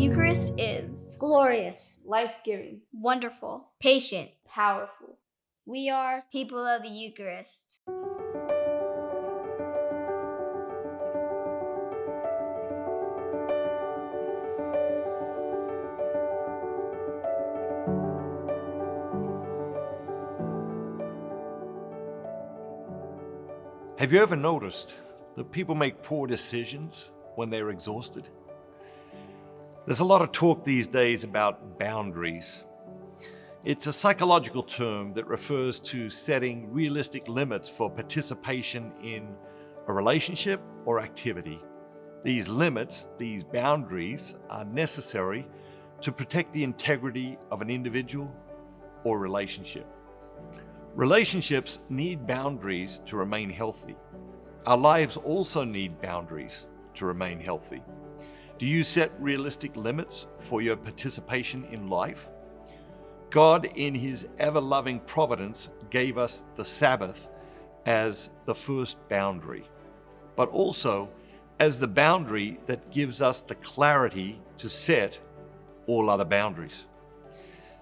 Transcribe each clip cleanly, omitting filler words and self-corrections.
Eucharist is glorious, life-giving, wonderful, patient, powerful. We are people of the Eucharist. Have you ever noticed that people make poor decisions when they're exhausted? There's a lot of talk these days about boundaries. It's a psychological term that refers to setting realistic limits for participation in a relationship or activity. These limits, these boundaries, are necessary to protect the integrity of an individual or relationship. Relationships need boundaries to remain healthy. Our lives also need boundaries to remain healthy. Do you set realistic limits for your participation in life? God, in His ever-loving providence, gave us the Sabbath as the first boundary, but also as the boundary that gives us the clarity to set all other boundaries.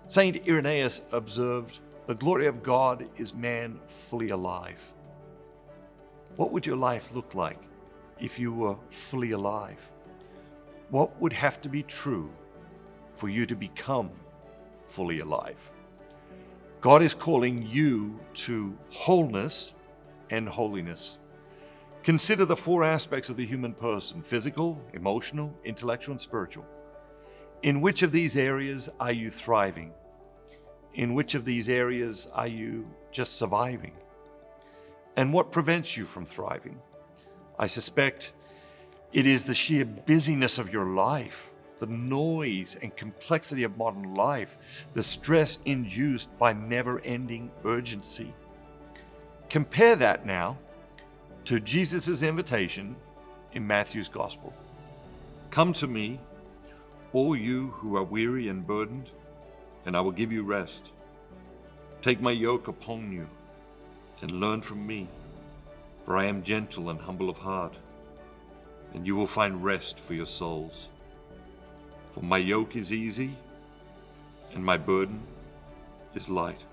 Saint Irenaeus observed, "The glory of God is man fully alive." What would your life look like if you were fully alive? What would have to be true for you to become fully alive? God is calling you to wholeness and holiness. Consider the four aspects of the human person: physical, emotional, intellectual, and spiritual. In which of these areas are you thriving? In which of these areas are you just surviving? And what prevents you from thriving? I suspect it is the sheer busyness of your life, the noise and complexity of modern life, the stress induced by never-ending urgency. Compare that now to Jesus' invitation in Matthew's Gospel. "Come to me, all you who are weary and burdened, and I will give you rest. Take my yoke upon you and learn from me, for I am gentle and humble of heart, and you will find rest for your souls. For my yoke is easy and my burden is light."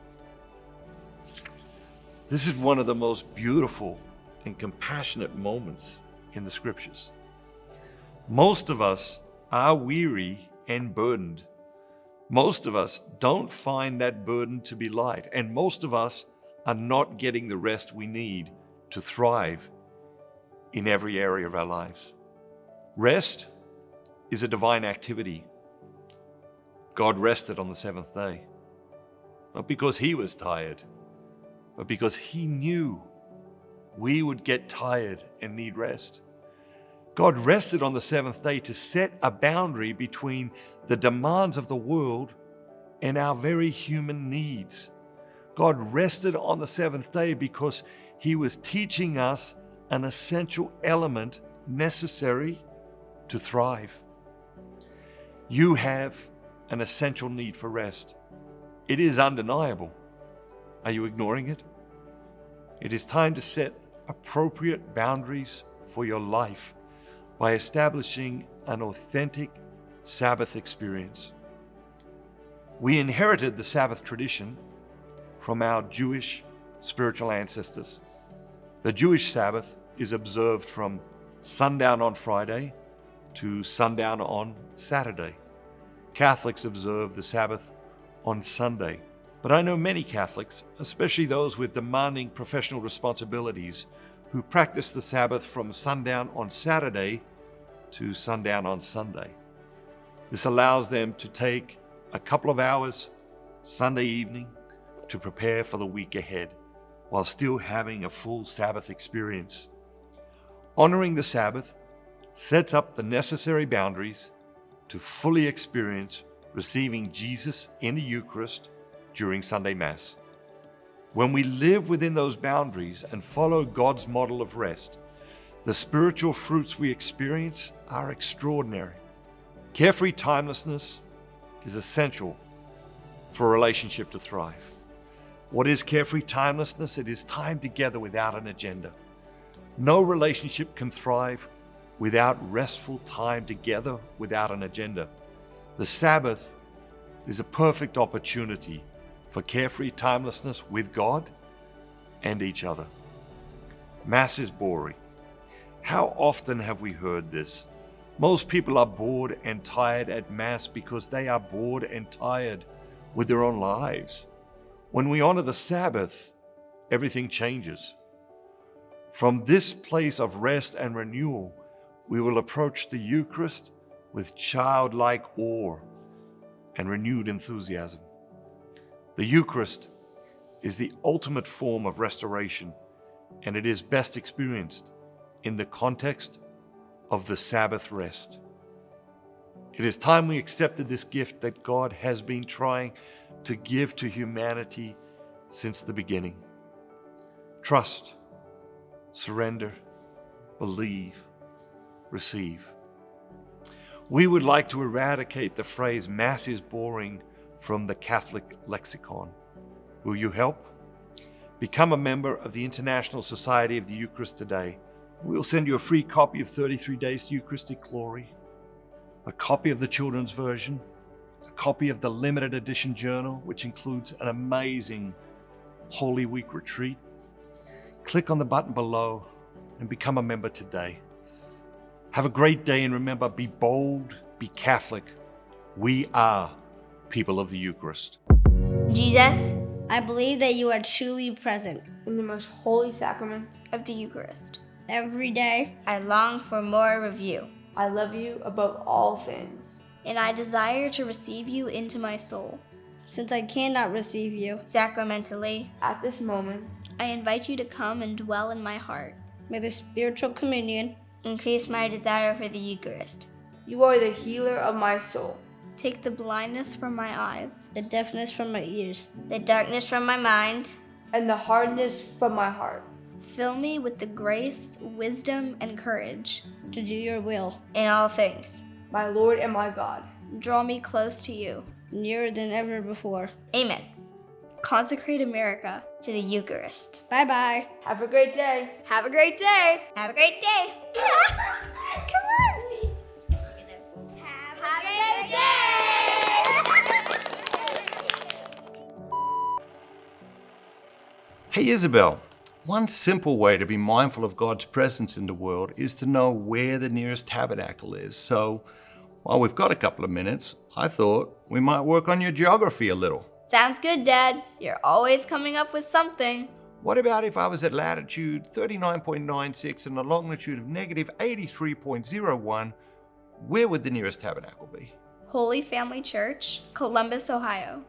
This is one of the most beautiful and compassionate moments in the Scriptures. Most of us are weary and burdened. Most of us don't find that burden to be light, and most of us are not getting the rest we need to thrive in every area of our lives. Rest is a divine activity. God rested on the seventh day, not because He was tired, but because He knew we would get tired and need rest. God rested on the seventh day to set a boundary between the demands of the world and our very human needs. God rested on the seventh day because He was teaching us an essential element necessary to thrive. You have an essential need for rest. It is undeniable. Are you ignoring it? It is time to set appropriate boundaries for your life by establishing an authentic Sabbath experience. We inherited the Sabbath tradition from our Jewish spiritual ancestors. The Jewish Sabbath is observed from sundown on Friday to sundown on Saturday. Catholics observe the Sabbath on Sunday. But I know many Catholics, especially those with demanding professional responsibilities, who practice the Sabbath from sundown on Saturday to sundown on Sunday. This allows them to take a couple of hours Sunday evening to prepare for the week ahead, while still having a full Sabbath experience. Honoring the Sabbath sets up the necessary boundaries to fully experience receiving Jesus in the Eucharist during Sunday Mass. When we live within those boundaries and follow God's model of rest, the spiritual fruits we experience are extraordinary. Carefree timelessness is essential for a relationship to thrive. What is carefree timelessness? It is time together without an agenda. No relationship can thrive without restful time together without an agenda. The Sabbath is a perfect opportunity for carefree timelessness with God and each other. Mass is boring. How often have we heard this? Most people are bored and tired at Mass because they are bored and tired with their own lives. When we honor the Sabbath, everything changes. From this place of rest and renewal, we will approach the Eucharist with childlike awe and renewed enthusiasm. The Eucharist is the ultimate form of restoration, and it is best experienced in the context of the Sabbath rest. It is time we accepted this gift that God has been trying to give to humanity since the beginning. Trust, surrender, believe, receive. We would like to eradicate the phrase Mass is boring from the Catholic lexicon. Will you help? Become a member of the International Society of the Eucharist today. We'll send you a free copy of 33 Days to Eucharistic Glory, a copy of the children's version, a copy of the limited edition journal, which includes an amazing Holy Week retreat. Click on the button below and become a member today. Have a great day, and remember, be bold, be Catholic. We are people of the Eucharist. Jesus, I believe that you are truly present In the most holy sacrament of the Eucharist, every day. I long for more of you, I love you above all things. and I desire to receive you into my soul. Since I cannot receive you, Sacramentally, At this moment, I invite you to come and dwell in my heart. may the spiritual communion Increase my desire for the Eucharist. you are the healer of my soul. Take the blindness from my eyes, the deafness from my ears, the darkness from my mind. And the hardness from my heart. Fill me with the grace, wisdom, and courage. to do your will, In all things, My Lord and my God. draw me close to you. nearer than ever before. Amen. Consecrate America to the Eucharist. Bye-bye. Have a great day. Have a great day. Have a great day. Come on. Have a great day. Hey Isabel, one simple way to be mindful of God's presence in the world is to know where the nearest tabernacle is. So, while we've got a couple of minutes, I thought we might work on your geography a little. Sounds good, Dad. You're always coming up with something. What about if I was at latitude 39.96 and a longitude of negative 83.01, where would the nearest tabernacle be? Holy Family Church, Columbus, Ohio.